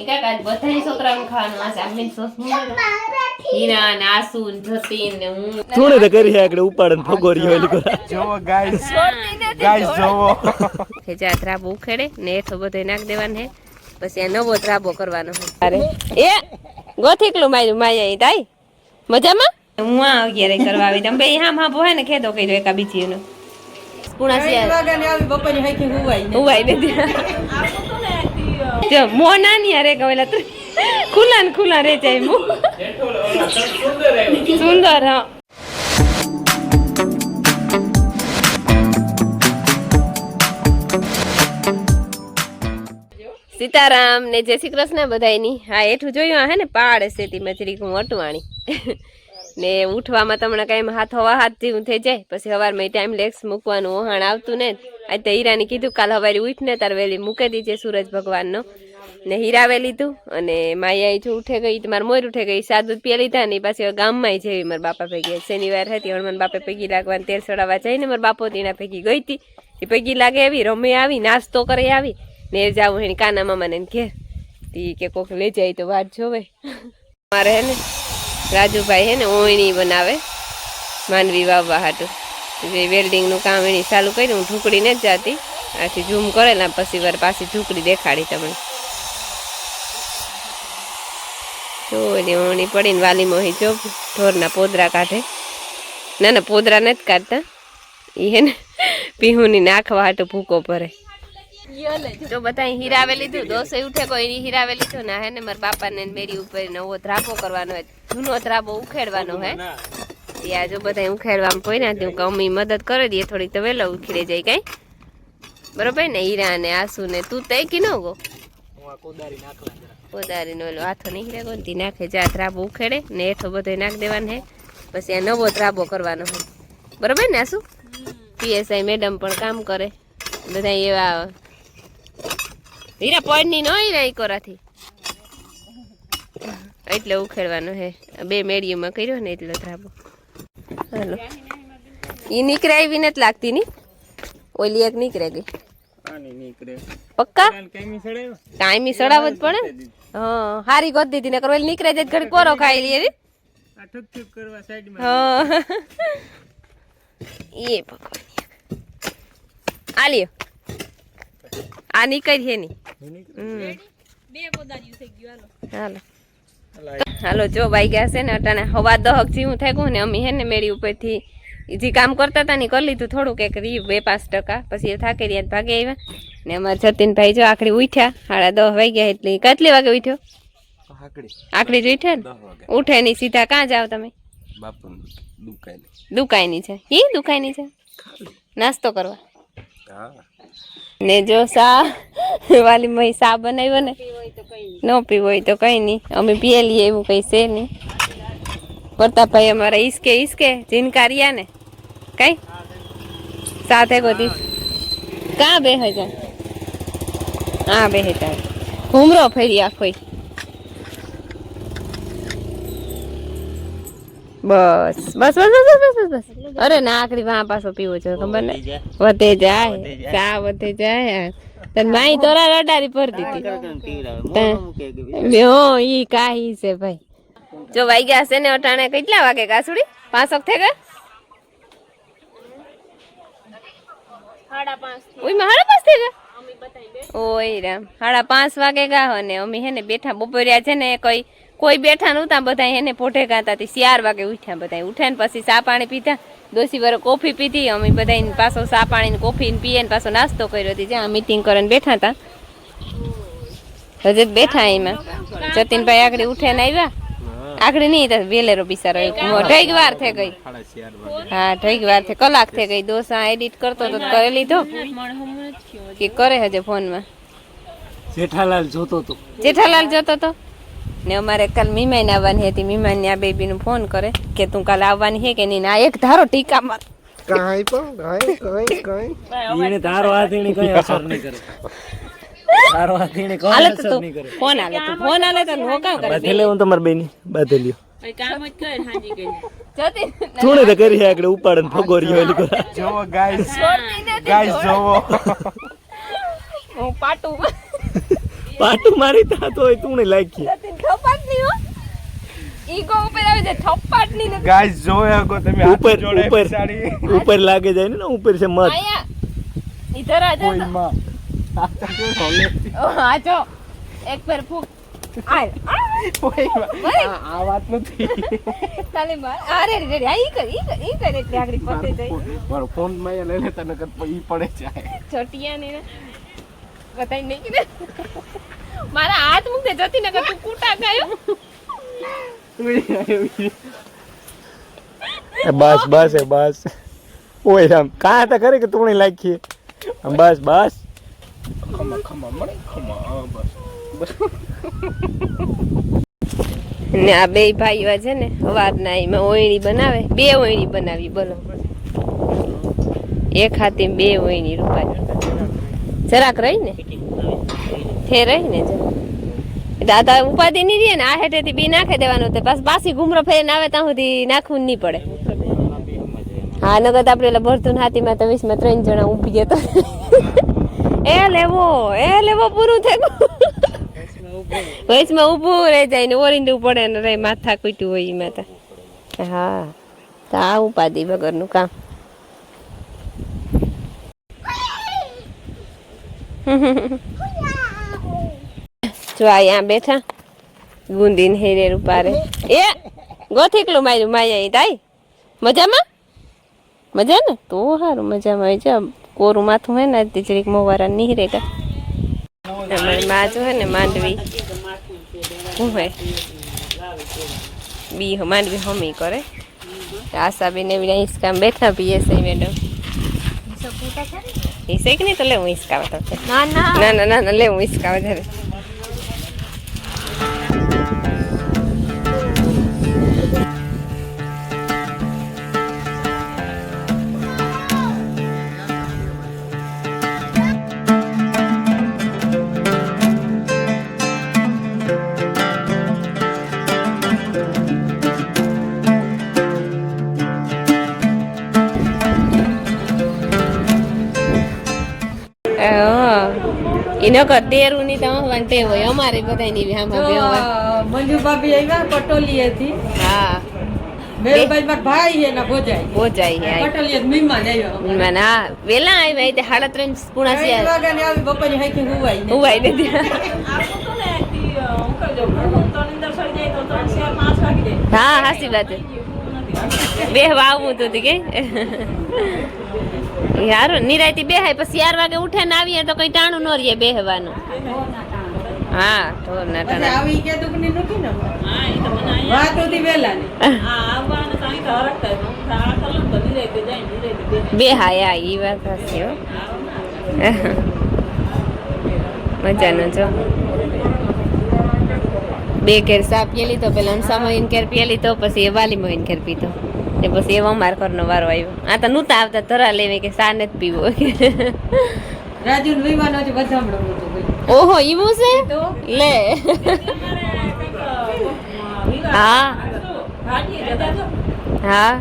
કાકા બધા છોકરાઓને ખાવાનું આ સામીન સોસ હીરા ને આસુ ને જતીન ને હું થોડે તો કરી આગળ ઉપાડન ફગોરી ઓલી કરા જોવો ગાઈસ જોવો કે જા ત્રાબો ઉખેડે ને એઠો બધો નાખ દેવાનો હે પછી આ નવો ત્રાબો કરવાનો હે અરે એ ગોથીકલું માર્યું માયા તાઈ મજામાં હું આ અગિયારે કરવા આવી તમે બે હામ હામ હોય ને ખેદો કર્યો એકા બીજીનો પૂણા સિયા વાગાને આવી બપોરની હાઈથી હુવાઈ ને જો મોના ની અરે કવેલા ખુલ્લા રે જાય મુ સુંદર હા સીતારામ ને જય શ્રી કૃષ્ણ બધાયની હા એઠું જોયું હે ને પાડ છે તી મચરી હું અટવાણી ને ઉઠવામાં તમને કઈ હાથ હવા હાથ જેવું થઈ જાય પછી સવારમાં ટાઈમ લેક્સ મૂકવાનું ઓહાણ આવતું ને આજ તો હીરાની કીધું કાલ સવારે ઉઠ ને તાર વેલી મૂકી દીજે સૂરજ ભગવાનનો ને હીરાવે લીધું અને માયા જો ઉઠે ગઈ તમારે મોર ઉઠે ગઈ સાદું પીએ લીધા ને પાછી ગામમાં જેવી મારા બાપા ભેગી શનિવાર હતી હનુમાન બાપે પૈકી લાગવાનું તેલ ચડાવવા જઈને મારા બાપો તેના ભેગી ગઈ હતી એ પૈકી લાગે આવી રમે આવી નાસ્તો કરે આવી ને જાવું એની કાના મામાને ઘેર તી કે કોક લઈ જાય તો વાત જોવે મારે હે ને રાજુભાઈ હે ને ઓયણી બનાવે માનવી વાવવા હાટું વેલ્ડિંગનું કામ એની ચાલુ કર્યું હું ઢુકડી ને જ જાતી આથી ઝૂમ કરેલા પછી વાર પાછી ઢુકડી દેખાડી તમને જો એની ઓયણી પડીને વાલીમાં હી જો ઢોરના પોદરા કાઢે ના પોદરા નથી કાઢતા એ હે ને પીહુની નાખવા હાટું ભૂકો ભરે જો બધા હીરાવે લીધું દોસે ઉઠે કોઈ હીરાવે લીધું ના હે ને મારા બાપા ને મેરી ઉપર નવો ધ્રાપો કરવાનો હે જૂનો ધ્રાપો ઉખેડવાનો હે ત્યાં જો બધા ઉખેડવામાં કોઈ ના હું કમી મદદ કરી દઈએ થોડીક તો વહેલો ઉખેડે જાય કઈ બરોબર ને હીરા ને આસુ ને તું તઈ કી ન ગો કોદારી નો હાથો નહીં હીરા ગોંતી નાખે જા ધ્રાપો ઉખેડે ને એઠો બધો નાખ દેવાનો હે પછી આ નવો ધ્રાપો કરવાનો હે બરોબર ને આસુ પીએસઆઈ મેડમ પણ કામ કરે બધા એવા હીરા પડની નો હીરા કોરાથી એટલે ઉખેડવાનું હે બે મેડીઓમાં કર્યો ને એટલો ધ્રાબો હાલો ઈ નીકળે આવી નથી લાગતી ની ઓલી એક નીકળે ગઈ પક્કા કાયમી સડાવ જ પડે હા હારી ગોત દીધી ને કરો નીકળે જ ઘડી કોરો ખાઈ લઈએ હા એ પકવાની આ લ્યો આ નીકળી છે ની હાલો હાલો જો ભાઈ ગયા છે ને અટાણે હવા દહક જેવું થયું ને અમે હે ને મેળી ઉપરથી જે કામ કરતા હતા ને કરી લીધું થોડુંક એક 2-5% પછી એ થાકી રહ્યા ભાગે આવ્યા ને અમારા જતીનભાઈ જો આખડી ઉઠ્યા 10:30 વાગ્યા એટલે કેટલી વાગે ઉઠ્યો આખડી જ ઉઠ્યા ને ઉઠે ની સીધા ક્યાં જાવ તમે દુકાઈની છે ઈ દુકાઈની છે નાસ્તો કરવા ને જો સા વાલી મહી સા બનાવ્યો ને ન પીવો હોય તો કઈ નહીં અમે પીએ લઈએ એવું કઈ છે નહીં પ્રતાપભાઈ અમારા ઈસકે જીનકારિયા ને કઈ સાથે ગોતી કાં બેહે જાય હા બેહે જાય ઘૂમરો ફેરી આખો બસ અરે ના આખરી વાહ પાછો પીવો છો ખબર ને વધે જાય ચા વધે જાય તન માઈ તોરા રડારી પર દીધી હો ઈ કાહી છે ભાઈ જો વાગ્યા છે ને અટાણે કેટલા વાગે કાસુડી 5 થઈ ગયા 5:30 ઓય માં 5:30 થઈ ગયા ઓય રામ 5:30 વાગે ગયા અને અમે હે ને બેઠા બપોરિયા છે ને કોઈ બેઠા નહોતા બધા એને પોઠે ગાતા હતી 4 વાગે ઉઠ્યા બધા ઉઠ્યા ને પછી ચા પાણી પીતા દોશી વાર કોફી પીધી અમે બધા પાછો ચા પાણી ને કોફી પીએ ને પાછો નાસ્તો કર્યો હતી જ્યાં મીટિંગ કરીને બેઠા હતા હજે બેઠા એમાં જતીનભાઈ આગળ ઉઠે ને આવ્યા આગળ નહીં વેલેરો બિચારો ઢઈક વાર થઈ ગઈ હા ઢઈક વાર થઈ કલાક થઈ ગઈ દોસા એડિટ કરતો તો કરી લીધો કે કરે હજે ફોનમાં જેઠાલાલ જોતો તો ને અમારે કાલ મીમાઈ ને આવવાની હતી મીમાઈ ને આ બેબી નું ફોન કરે કે તું કાલ આવવાની છે કે નહીં આ એક ધારો ટીકા માર કાઈ પણ કાઈ એને તારો હાથ એની કઈ અસર નહીં કરે તારો હાથ એને કઈ અસર નહીં કરે ફોન આલે તો નો કામ કરે બાધેલે હું તમાર બેની બાધેલ્યો ભાઈ કામ જ કર હાજી ગઈ જતી થોડે તો કરી આગળ ઉપાડન ફગોરી ઓલી કરા જોવો ગાઈસ જોવો હું પાટું પાટું મારી તા તોય તું ને લાગી સતીન થપ્પાટ ની હો ઈગો ઉપર આવી જાય થપ્પાટ ની ને ગાઈસ જોયા કો તમે હાથ ઉપર જોડે ઉપર બિચારી ઉપર લાગે જાય ને ઉપર છે મત આયા इधर आ जा માં ओ आ जाओ एक बार फूक आ આ વાત નથી તાલે માર અરે રે રે ઈ કર એટલે આગળ પતે જાય મારો ફોન માં લઈ લેતા નકર ઈ પડે જાય છોટિયા ને બતાઈ નહીં કે મારા હાથ મૂક દે જતી નકર તું કૂટા ગયો બસ બસ એ બસ ઓય આમ કાં તા કરે કે તું ને લાગી બસ બસ ખમા મને ખમા બસ ને આ બે ભાઈઓ છે ને હવારના એમાં ઓયણી બનાવે બે ઓયણી બનાવી બોલો એક હાથે બે ઓયણી રૂપાની જરાક રહી ને થે રહી ને જરા દાદા ઉપાધિ નહીં રહે ને આ હેઠેથી બી નાખી દેવાનો તો બસ પાછી ઘૂમરો ફેરીને આવે ત્યાં સુધી નાખવું નહીં પડે હા નગર આપણે એટલે ભરતું હાથીમાં તો 20 માં 3 જણા ઊભી ગયા તો એ લેવો પૂરું થઈ ગયું વયસમાં ઊભું રહી જાય ને ઓરીંદું પડે ને રે માથા કૂટ્યું હોય એમાં તો હા તો આ ઉપાધિ વગરનું કામ જો અહીંયા બેઠા ગુંદીને હેરે રૂપારે એ ગોથીકલું માર્યું માયા તાઈ મજામાં મજા ને તો સારું મજામાં આવી જા કોરું માથું હોય ને જરીક મોવારા નહીં રે કા અમારી માં જો હે ને માંડવી હું હે બી માંડવી હમી કરે આશાબેન એવી હિસકામ બેઠા પીએ છે મેડમ હિસક નહીં તો લે હું હિસકાવા તો ના લે હું હિસકાવા જરે ઇનો કર તેરું ની તો વાંટે હોય અમારે બધાની બી હામા બેવા મંજુ ભાભી આવ્યા પટોલી હતી હા મેલભાઈ માર ભાઈ હે ના બોજાઈ હે પટોલી મહેમાન આવ્યો મહેમાન હા વેલા આવ્યા તે 3:30 પૂણા છે વાગે ને આવી બપોરે હાઈથી હુવાઈ ને હુવાઈ ને હા હાસી વાત બે વાવું તો કે યાર નિરાયતી બેહાય પછી 4 વાગે ઉઠે ને આવીએ તો કઈ ટાણું ન રહીએ બેહવાનું હા ઢોર ના ટાણા આવી કે દુકની નથી ને હા ઈ તો મને વાત હતી વેલા ને હા આવવાનું સાઈ તો હરકતા આ કલમ તો નિરાયતી જાય નિરાયતી બેહાય આ ઈ વાત હશે હો મજાનું જો બે કેર સા પીલી તો પેલા અંસામાં કેર પીલી તો પછી એ વાલી મોઈન કેર પીતો ને પછી એવો માર કરનો વારો આવ્યો આ તો નૂતા આવતા ધરા લેવે કે સા નથી પીવો રાજુ વિવાનો છે વધામણો નતો ભાઈ ઓહો ઈવું છે લે હા હા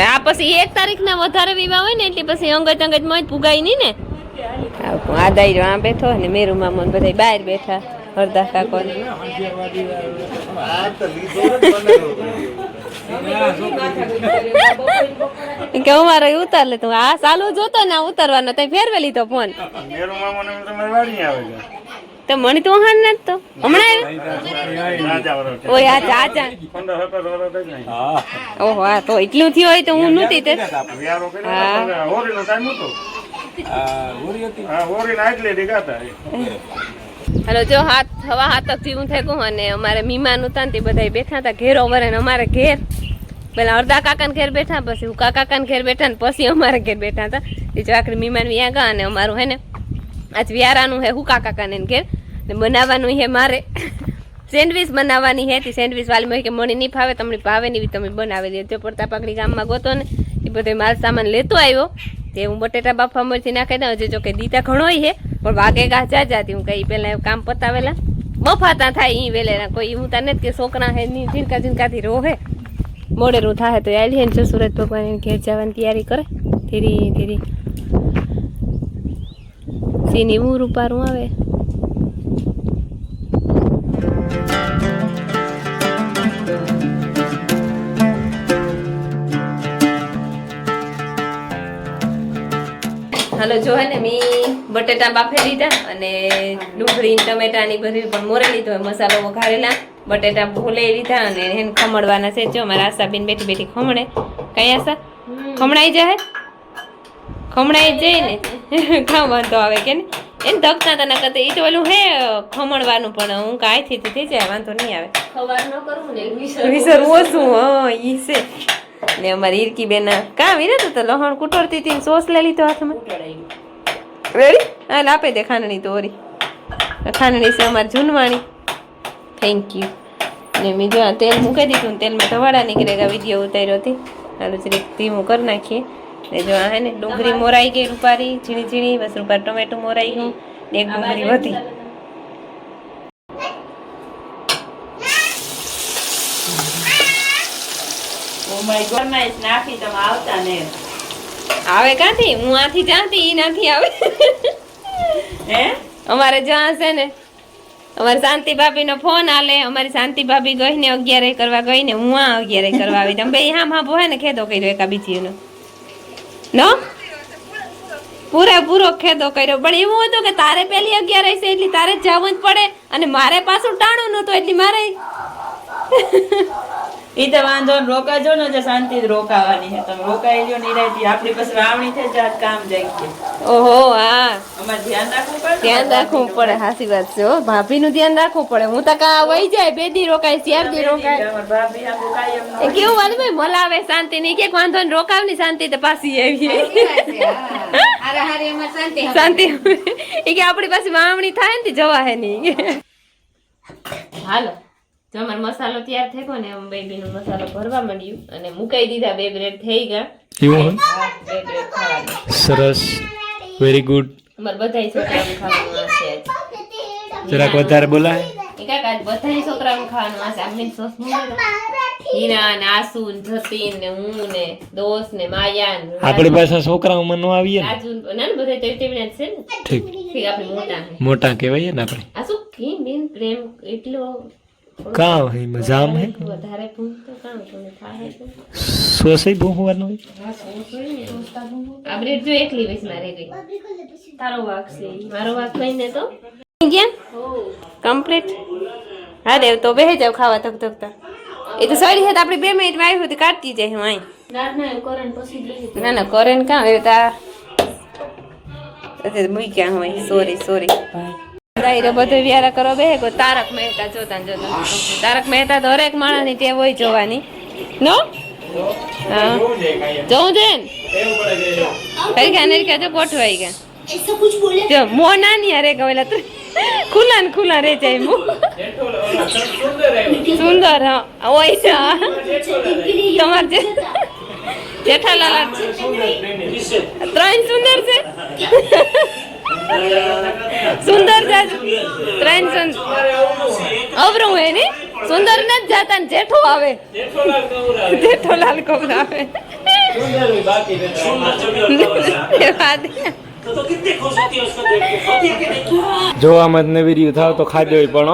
આ પછી 1 તારીખના વધારે વિવાહ હોય ને એટલે પછી અંગત માં જ પુગાય નહીં ને આ દાયરો આ બેઠો ને મેરુ મામા બધા બહાર બેઠા હરદા કાકો કે અમારો ઉતાર લે તું આ ચાલુ જોતો ને ઉતારવાનો તઈ ફેરવે લીધો ફોન તો મને તો હાન ન તો હમણાં ઓય આ ચાચા ઓહો આ તો એટલું થયું હોય તો હું નહોતી તે હાલો જો હવા હાથકથી હું થઈ ગયું અને અમારે મીમાન હતા ને તે બધા બેઠા હતા ઘેરો વરે ને અમારે ઘેર પેલા અડધા કાકાને ઘેર બેઠા પછી હું કાકાને ઘેર બેઠા ને પછી અમારે ઘેર બેઠા હતા એ જો આખરી મીમાન વ્યા ગયા અને અમારું હે ને આજ વ્યારાનું હે હું કાકાને ઘેર ને બનાવવાનું હે મારે સેન્ડવીચ બનાવવાની હે તે સેન્ડવીચ વાલી કે મને નહીં ફાવે તમને ભાવે નહીં તમે બનાવી દેજો પડતા પાકડી ગામમાં ગોતો ને એ બધો માલ સામાન લેતો આવ્યો તે હું બટેટા બાફા મરથી નાખી દઉં જો કે દીતા ઘણોય હે પણ વાગે ગા જાતી હું કઈ પેલા કામ પતાવેલા બફાતા થાય ઈ વેલેના કોઈ હું તને કે છોકરા હે ની ઝીણકાથી રોહે મોડેરું થાય તો આલી હે જો સુરત ભગવાન ઘેર જવાની તૈયારી કરે ધીરે ધીરે સીની હું રૂપારું આવે હાલો જો હે ને મેં બટેટા બાફી લીધા અને ડુંગળી ટમેટાની ભરી પણ મોરે લીધો મસાલો વઘારેલા બટેટા ભૂલે લીધા અને એને ખમણવાના છે જો મારા આશાબેન બેઠી બેઠી ખમણે કઈ આશા ખમણાઈ જાય ખમણાઈ જાય ને કાં વાંધો આવે કે ને એને ધકતા તને કરતા એ તો ઓલું હે ખમણવાનું પણ હું કાંઈથી થઈ જાય વાંધો નહીં આવે ખબર ન કરું ને વિસર ઓછું હા ઈ છે ને અમારી ઈરકી બેન કાં વિરત તો લહણ કુટોરતી હતી સોસ લઈ લીધો હાથમાં રેડી હા આપે દે ખાંડણી તો ઓરી ખાંડણી છે અમારી જૂનવાણી થેન્ક યુ ને મેં જો તેલ મૂકી દીધું તેલમાં ધવાડા નીકળેગા વિડીયો ઉતાર્યો હતી હાલું જરીક ધીમું કરી નાખીએ ને જો હે ને ડુંગળી મોરાઈ ગઈ રૂપારી ઝીણી ઝીણી બસ રૂપાર ટમેટું મોરાઈ ગયું ને એક ડુંગળી વધી નાખી તમે આવતા ને આવે ક્યાંથી હું આથી જ્યાંથી ઈ નાથી આવે હે અમારે જ્યાં છે ને અમારે શાંતિ ભાભી નો ફોન આલે અમારી શાંતિ ભાભી ગઈ ને 11 કરવા ગઈ ને હું આ 11 કરવા આવી તમે બે હામ હામ હે ને ખેદો કર્યો એકા બીજીનો નો પૂરો ખેદો કર્યો પણ એવું હતું કે તારે પેલી 11 છે એટલે તારે જવું જ પડે અને મારે પાછું ટાણું નતું એટલે મારે ઈ તો વાંધો ને રોકાજો ને જે શાંતિ રોકાવાની છે તમે રોકાઈ લ્યો નિરાયતી આપણી પાસે વાવણી થઈ જાય કામ જાય છે ઓહો હા અમારે ધ્યાન રાખવું પડે ધ્યાન રાખવું પડે હાસી વાત છે હો ભાભી નું ધ્યાન રાખવું પડે હું તો કા વહી જાય 2 દી રોકાય 4 દી રોકાય અમાર ભાભી આમ કાયમ એ કેવું વાલી ભાઈ મલાવે શાંતિ ની કે વાંધો ને રોકાવ ની શાંતિ તો પાછી આવી શાંતિ એ કે આપણી પાસે વાવણી થાય ને જવા હે ની હાલો જો અમારો મસાલો તૈયાર થઈ ગયો ને એમ બેબી નો મસાલો ભરવા માંડ્યું અને મુકાઈ દીધા 2 બ્રેડ થઈ ગયા એવું હા 2 બ્રેડ ખાવાના સરસ વેરી ગુડ અમાર બધાય છોકરાઓને ખાવાનું હશે આજ જરાક વધારે બોલાય એ કાકા આજ બધાય છોકરાઓને ખાવાનું હશે આમ મિન સોસ હીરા ને આસુ ને જતીન ને હું ને દોસ્ત ને માયા ને આપણી પાસે છોકરાઓ મનો આવીએ ને રાજુ ના ને બધા તો તેવડા છે ને ઠીક ઠીક આપણે મોટા હે મોટા કહેવાય ને આપણે આ શું કી બેન પ્રેમ એટલો કાં હે મજામ હે વધારે પૂછ તો કામ તમને થાય છે સોસઈ બહુ હોવાનું હોય આ બ્રેડ જો એકલી વેસ મારે ગઈ તારો વાક છે મારો વાક કઈને તો ગયા કમ્પ્લીટ હા દેવ તો બેહી જાવ ખાવા તક તકતા એ તો સારી હતી આપણે 2 મિનિટ માં આવી હતી કાઢતી જાય હું અહીં ના ના કરે ને કાં તા મુઈ ક્યાં હોય સોરી દાયરો બધો વ્યારા કરો બે તારક મહેતા જોતા તારક મહેતા તો હરેક માણસ ની ટેવ હોય જોવાની નો હા જોઉં છે ને કઈ ગયા જો ગોઠવાઈ ગયા જો મો નાની અરે ગવેલા તું ખુલ્લા રે જાય મો સુંદર હા ઓય છે તમાર જે જેઠાલાલ 3 સુંદર છે સુંદર જાજુ 3 સુંદર અવરું હે ને સુંદર ન જાતા ને જેઠો આવે જેઠોલાલ કબૂર આવે જો આમાં નવી રહ્યું થાવ તો ખાજો પણ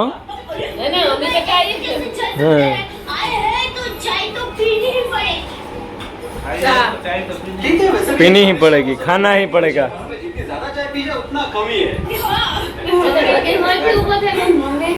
હા पीनी ही पड़ेगी खाना ही पड़ेगा